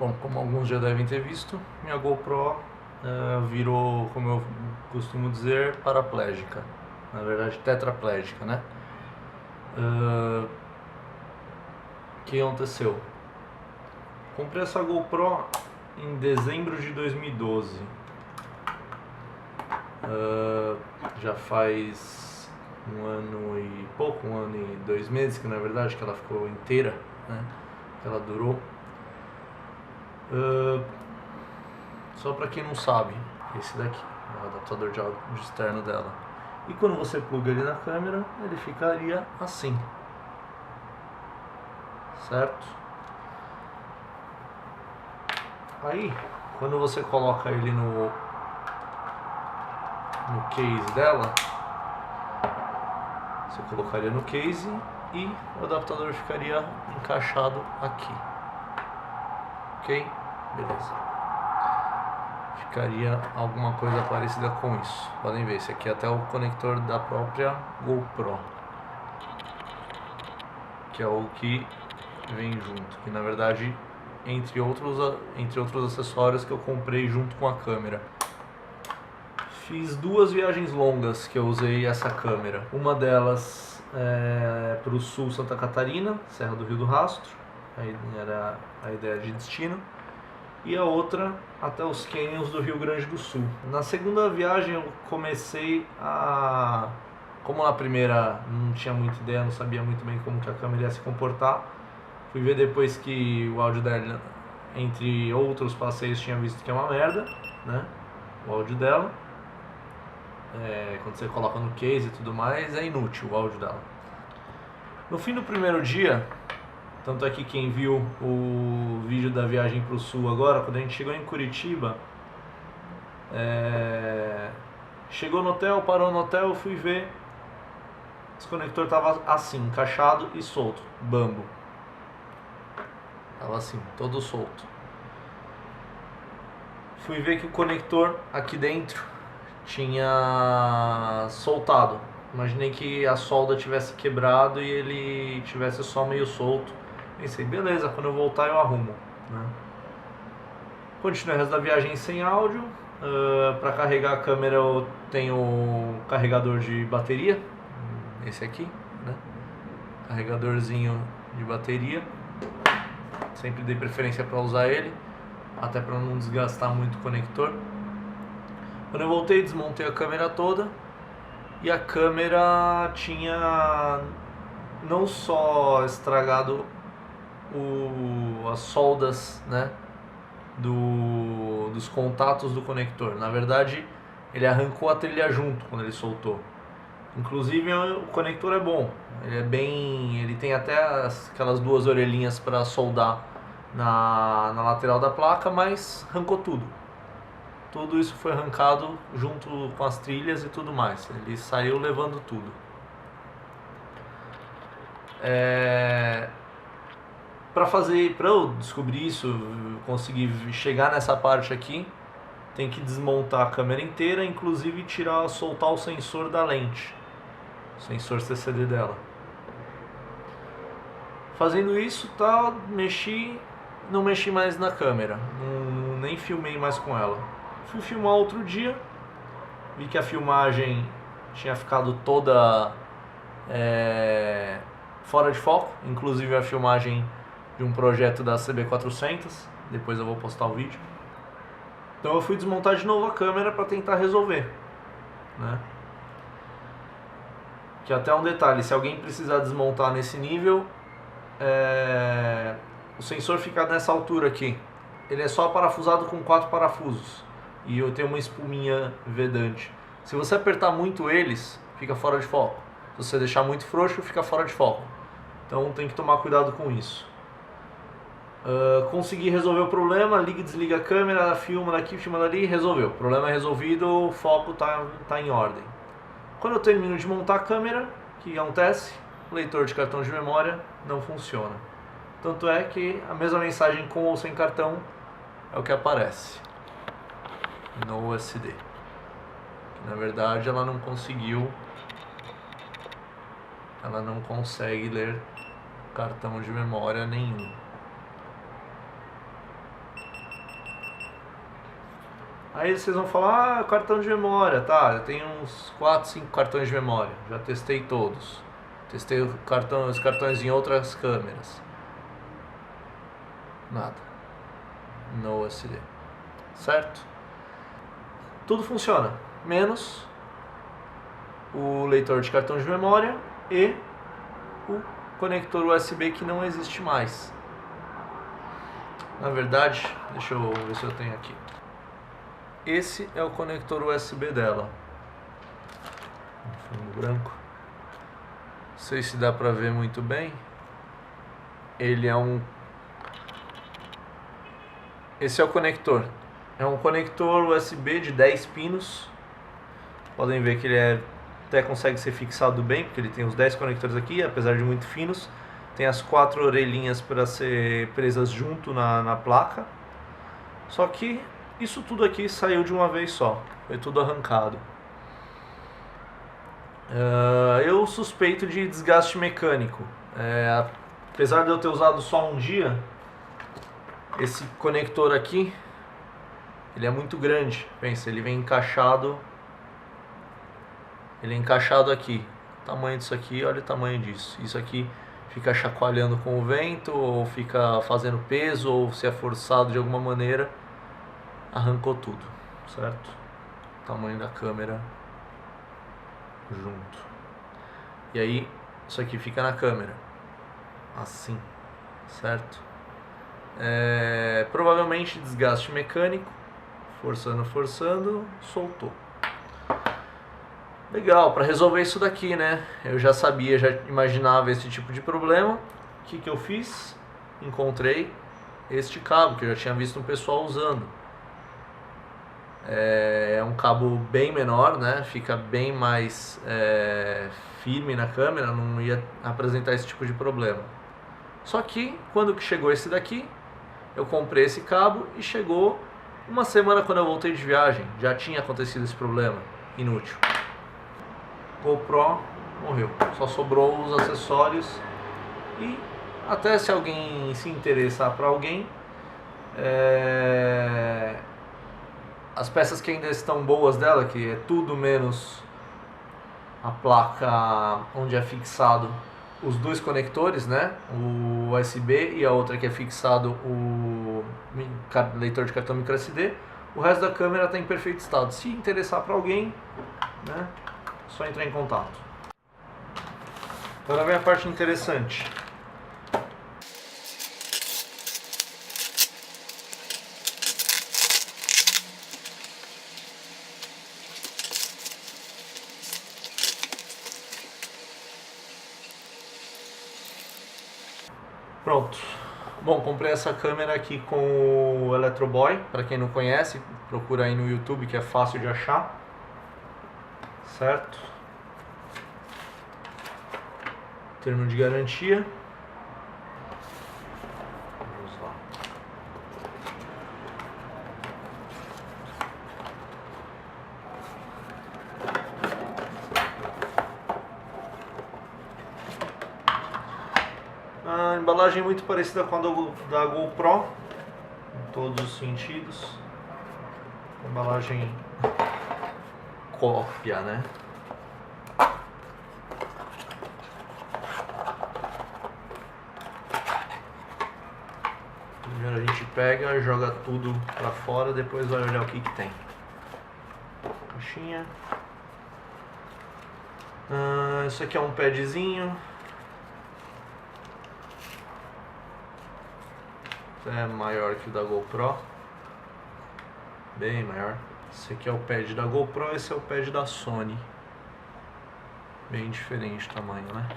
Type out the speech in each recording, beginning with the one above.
Bom, como alguns já devem ter visto, minha GoPro virou, como eu costumo dizer, paraplégica. Na verdade, tetraplégica, né? O que aconteceu? Comprei essa GoPro em dezembro de 2012. Já faz um ano e pouco, 1 ano e 2 meses, que na verdade que ela ficou inteira, né? Que ela durou. Só para quem não sabe, esse daqui é o adaptador de áudio externo dela. E quando você pluga ele na câmera, ele ficaria assim, certo? Aí, quando você coloca ele no case dela, você colocaria no case e o adaptador ficaria encaixado aqui. Ok? Beleza. Ficaria alguma coisa parecida com isso. Podem ver, esse aqui é até o conector da própria GoPro, que é o que vem junto, que na verdade entre outros acessórios que eu comprei junto com a câmera. Fiz 2 viagens longas que eu usei essa câmera. Uma delas para o sul, Santa Catarina, Serra do Rio do Rastro, aí era a ideia de destino, e a outra até os canyons do Rio Grande do Sul. Na segunda viagem eu comecei a... Como na primeira não tinha muita ideia, não sabia muito bem como que a câmera ia se comportar, fui ver depois que o áudio dela, entre outros passeios, tinha visto que é uma merda, né? O áudio dela. Quando você coloca no case e tudo mais, é inútil o áudio dela. No fim do primeiro dia, tanto é que quem viu o vídeo da viagem para o sul agora, quando a gente chegou em Curitiba, chegou no hotel, parou no hotel, eu fui ver, esse conector estava assim, encaixado e solto, bambo. Tava assim, todo solto. Fui ver que o conector aqui dentro tinha soltado. Imaginei que a solda tivesse quebrado e ele tivesse só meio solto. Pensei, beleza, quando eu voltar eu arrumo, né? Continuei o resto da viagem sem áudio. Para carregar a câmera eu tenho o carregador de bateria, esse aqui, né? Carregadorzinho de bateria. Sempre dei preferência para usar ele, até para não desgastar muito o conector. Quando eu voltei, desmontei a câmera toda, e a câmera tinha não só estragado as soldas, né, dos contatos do conector. Na verdade, ele arrancou a trilha junto quando ele soltou. Inclusive o conector é bom, ele tem até aquelas 2 orelhinhas para soldar na lateral da placa, mas arrancou tudo. Tudo isso foi arrancado junto com as trilhas e tudo mais. Ele saiu levando tudo. Para eu descobrir isso, conseguir chegar nessa parte aqui, tem que desmontar a câmera inteira, inclusive soltar o sensor da lente, o sensor CCD dela. Fazendo isso, não mexi mais na câmera, nem filmei mais com ela. Fui filmar outro dia, vi que a filmagem tinha ficado toda fora de foco, inclusive a filmagem de um projeto da CB400, depois eu vou postar o vídeo. Então eu fui desmontar de novo a câmera para tentar resolver, né? Que até um detalhe, se alguém precisar desmontar nesse nível, o sensor fica nessa altura aqui. Ele é só parafusado com 4 parafusos e eu tenho uma espuminha vedante. Se você apertar muito eles, fica fora de foco. Se você deixar muito frouxo, fica fora de foco. Então tem que tomar cuidado com isso. Consegui resolver o problema, liga e desliga a câmera, filma daqui, filma dali, resolveu. O problema é resolvido, o foco tá em ordem. Quando eu termino de montar a câmera, o que acontece? O leitor de cartão de memória não funciona. Tanto é que a mesma mensagem com ou sem cartão é o que aparece no USD. Que, na verdade ela não consegue ler cartão de memória nenhum. Aí vocês vão falar, ah, cartão de memória, tá, eu tenho uns 4, 5 cartões de memória, já testei todos. Testei os cartões em outras câmeras. Nada. No SD. Certo? Tudo funciona, menos o leitor de cartão de memória e o conector USB que não existe mais. Na verdade, deixa eu ver se eu tenho aqui. Esse é o conector USB dela. Fundo branco. Não sei se dá pra ver muito bem. Ele é um... Esse é o conector. É um conector USB de 10 pinos. Podem ver que ele até consegue ser fixado bem, porque ele tem os 10 conectores aqui, apesar de muito finos. Tem as 4 orelhinhas para ser presas junto na placa. Só que isso tudo aqui saiu de uma vez só. Foi tudo arrancado. Eu suspeito de desgaste mecânico. Apesar de eu ter usado só um dia, esse conector aqui, ele é muito grande. Pensa, ele vem encaixado. Ele é encaixado aqui. O tamanho disso aqui, olha o tamanho disso. Isso aqui fica chacoalhando com o vento, ou fica fazendo peso, ou se é forçado de alguma maneira, arrancou tudo, certo? O tamanho da câmera junto. E aí, isso aqui fica na câmera. Assim, certo? Provavelmente desgaste mecânico. Forçando, soltou. Legal, para resolver isso daqui, né? Eu já sabia, já imaginava esse tipo de problema. O que eu fiz? Encontrei este cabo que eu já tinha visto um pessoal usando. É um cabo bem menor, né? Fica bem mais firme na câmera, não ia apresentar esse tipo de problema. Só que quando que chegou esse daqui, eu comprei esse cabo e chegou uma semana quando eu voltei de viagem. Já tinha acontecido esse problema, inútil. GoPro morreu, só sobrou os acessórios e até se alguém se interessar para alguém, as peças que ainda estão boas dela, que é tudo menos a placa onde é fixado os dois conectores, né? O USB e a outra que é fixado o leitor de cartão microSD. O resto da câmera está em perfeito estado. Se interessar para alguém, né? Só entrar em contato. Agora vem a parte interessante. Pronto. Bom, comprei essa câmera aqui com o Electro Boy. Para quem não conhece, procura aí no YouTube que é fácil de achar. Certo? Termo de garantia. Vamos lá. A embalagem é muito parecida com a da GoPro, em todos os sentidos. Embalagem cópia, né? Primeiro a gente pega, joga tudo pra fora, depois vai olhar o que tem. Caixinha. Isso aqui é um padzinho. É maior que o da GoPro, bem maior. Esse aqui é o pad da GoPro, esse é o pad da Sony. Bem diferente o tamanho, né?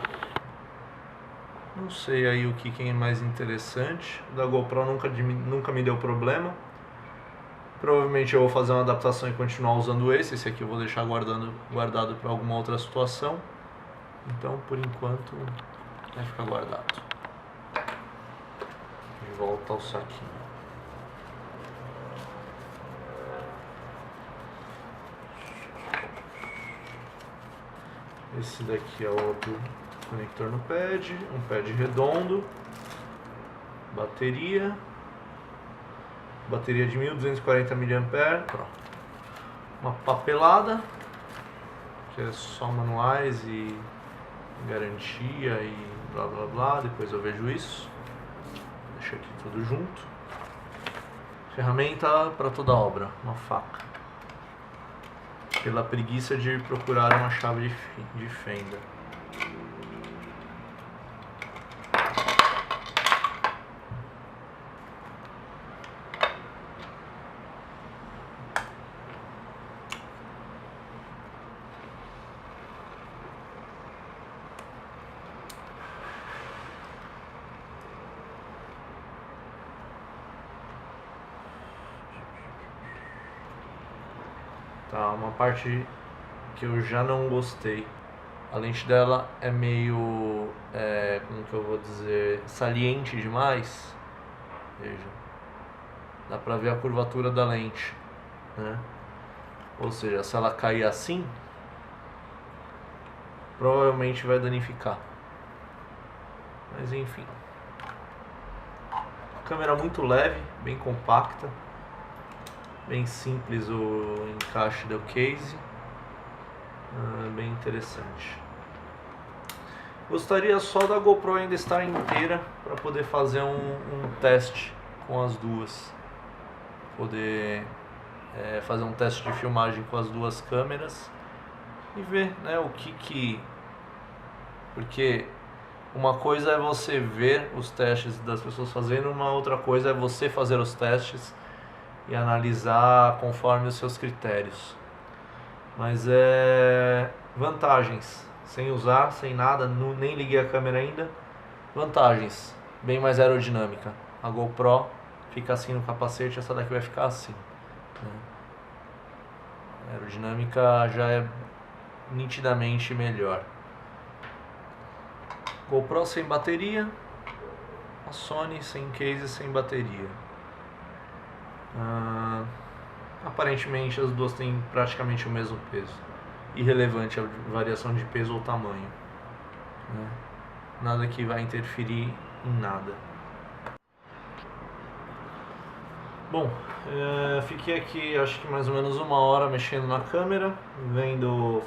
Não sei aí o que é mais interessante. O da GoPro nunca me deu problema. Provavelmente eu vou fazer uma adaptação e continuar usando esse. Esse aqui eu vou deixar guardado para alguma outra situação. Então, por enquanto, vai ficar guardado. De volta ao saquinho. Esse daqui é outro conector no pad, um pad redondo, bateria, bateria de 1240 mAh, uma papelada, que é só manuais e garantia e blá blá blá, depois eu vejo isso, deixa aqui tudo junto, ferramenta para toda obra, uma faca, pela preguiça de procurar uma chave de fenda. Tá, uma parte que eu já não gostei. A lente dela é meio, como que eu vou dizer, saliente demais. Veja, dá pra ver a curvatura da lente, né? Ou seja, se ela cair assim, provavelmente vai danificar. Mas enfim. Câmera muito leve, bem compacta. Bem simples o encaixe do case, bem interessante. Gostaria só da GoPro ainda estar inteira para poder fazer um teste com as duas. Poder fazer um teste de filmagem com as duas câmeras e ver, né, o que... Porque uma coisa é você ver os testes das pessoas fazendo, uma outra coisa é você fazer os testes e analisar conforme os seus critérios. Mas vantagens, sem usar, sem nada, nem liguei a câmera ainda. Vantagens, bem mais aerodinâmica. A GoPro fica assim no capacete, essa daqui vai ficar assim, né? A aerodinâmica já é nitidamente melhor. GoPro sem bateria, a Sony sem case, sem bateria. Aparentemente as duas têm praticamente o mesmo peso. Irrelevante a variação de peso ou tamanho, né? Nada que vai interferir em nada. Bom, fiquei aqui acho que mais ou menos 1 hora mexendo na câmera,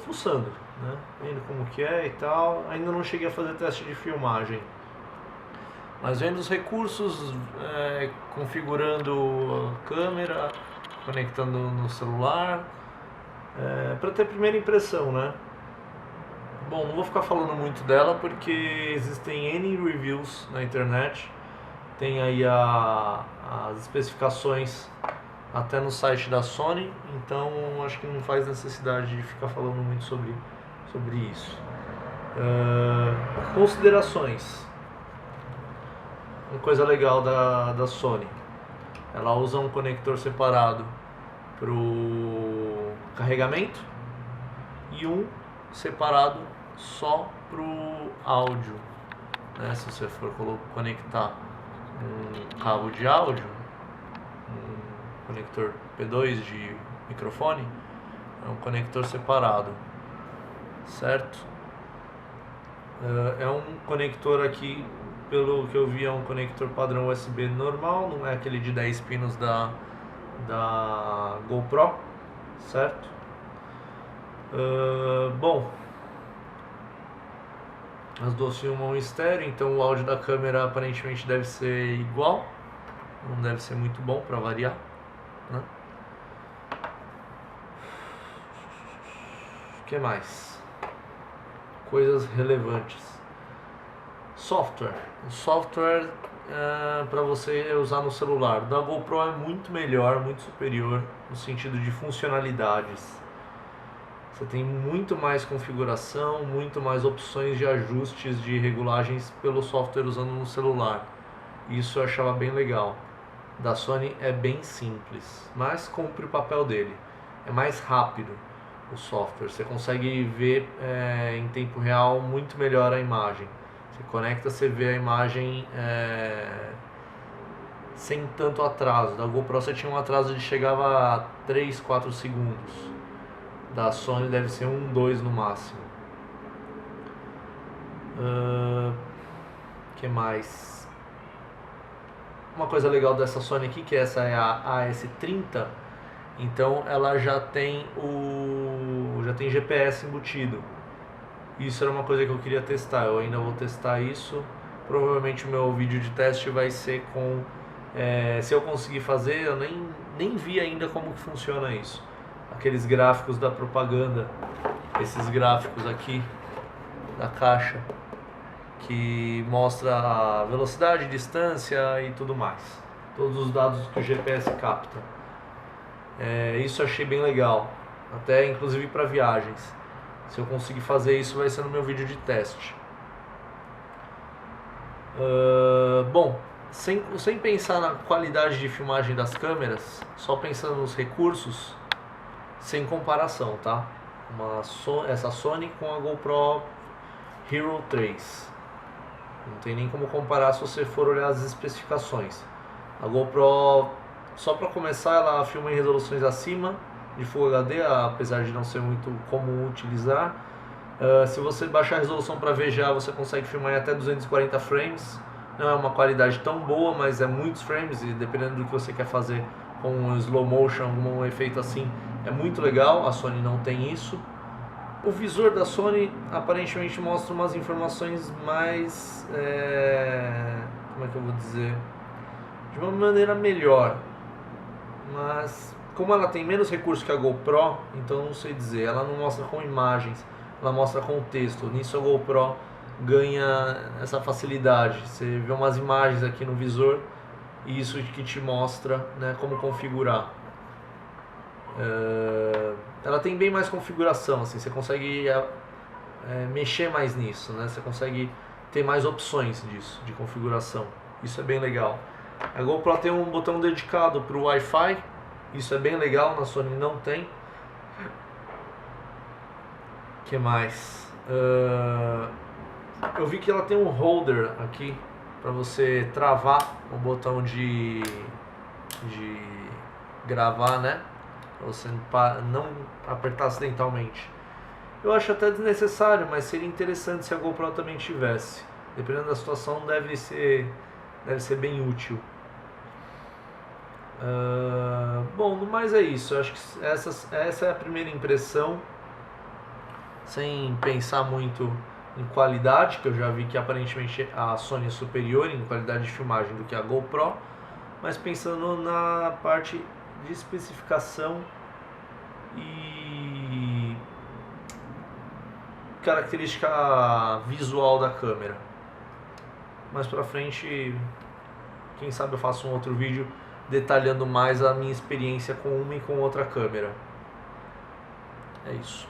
fuçando, né? Vendo como que é e tal. Ainda não cheguei a fazer teste de filmagem, mas vendo os recursos, configurando a câmera, conectando no celular, para ter primeira impressão, né? Bom, não vou ficar falando muito dela porque existem N reviews na internet, tem aí as especificações até no site da Sony, então acho que não faz necessidade de ficar falando muito sobre isso. Considerações. Uma coisa legal da Sony, ela usa um conector separado para o carregamento e um separado só para o áudio, né? Se você for conectar um cabo de áudio, um conector P2 de microfone, é um conector separado, certo? É um conector aqui, pelo que eu vi, é um conector padrão USB normal, não é aquele de 10 pinos da GoPro, certo? Bom, as duas filmam em estéreo, então o áudio da câmera aparentemente deve ser igual, não deve ser muito bom para variar, né? O que mais? Coisas relevantes. Software. O software para você usar no celular da GoPro é muito melhor, muito superior no sentido de funcionalidades. Você tem muito mais configuração, muito mais opções de ajustes de regulagens pelo software usando no celular. Isso eu achava bem legal. Da Sony é bem simples, mas cumpre o papel dele. É mais rápido o software, você consegue ver em tempo real muito melhor a imagem. Você conecta, você vê a imagem sem tanto atraso. Da GoPro você tinha um atraso de chegava a 3, 4 segundos. Da Sony deve ser 1, 2 no máximo. Que mais? uma coisa legal dessa Sony aqui, que essa é a AS30, então ela já tem GPS embutido. Isso era uma coisa que eu queria testar, eu ainda vou testar isso. Provavelmente o meu vídeo de teste vai ser com... se eu conseguir fazer, eu nem vi ainda como que funciona isso. Aqueles gráficos da propaganda, esses gráficos aqui da caixa, que mostra a velocidade, distância e tudo mais. Todos os dados que o GPS capta. Isso eu achei bem legal, até inclusive para viagens. Se eu conseguir fazer isso, vai ser no meu vídeo de teste. Bom, sem pensar na qualidade de filmagem das câmeras, só pensando nos recursos, sem comparação, tá? Essa Sony com a GoPro Hero 3. Não tem nem como comparar se você for olhar as especificações. A GoPro, só para começar, ela filma em resoluções acima de Full HD, apesar de não ser muito comum utilizar. Se você baixar a resolução para VGA, você consegue filmar em até 240 frames. Não é uma qualidade tão boa, mas é muitos frames, e dependendo do que você quer fazer com um slow motion, algum efeito assim, é muito legal. A Sony não tem isso. O visor da Sony aparentemente mostra umas informações mais, como é que eu vou dizer, de uma maneira melhor, mas como ela tem menos recursos que a GoPro, então não sei dizer, ela não mostra com imagens, ela mostra com texto. Nisso a GoPro ganha essa facilidade, você vê umas imagens aqui no visor e isso que te mostra, né, como configurar. Ela tem bem mais configuração, assim, você consegue mexer mais nisso, né? Você consegue ter mais opções disso, de configuração. Isso é bem legal. A GoPro tem um botão dedicado para o Wi-Fi, isso é bem legal, na Sony não tem. O que mais? Eu vi que ela tem um holder aqui para você travar o botão de gravar, né? Pra você não apertar acidentalmente. Eu acho até desnecessário, mas seria interessante se a GoPro também tivesse. Dependendo da situação, deve ser bem útil. Bom, no mais é isso. Eu acho que essa é a primeira impressão, sem pensar muito em qualidade, que eu já vi que aparentemente a Sony é superior em qualidade de filmagem do que a GoPro, mas pensando na parte de especificação e característica visual da câmera. Mais pra frente, quem sabe eu faço um outro vídeo detalhando mais a minha experiência com uma e com outra câmera. É isso.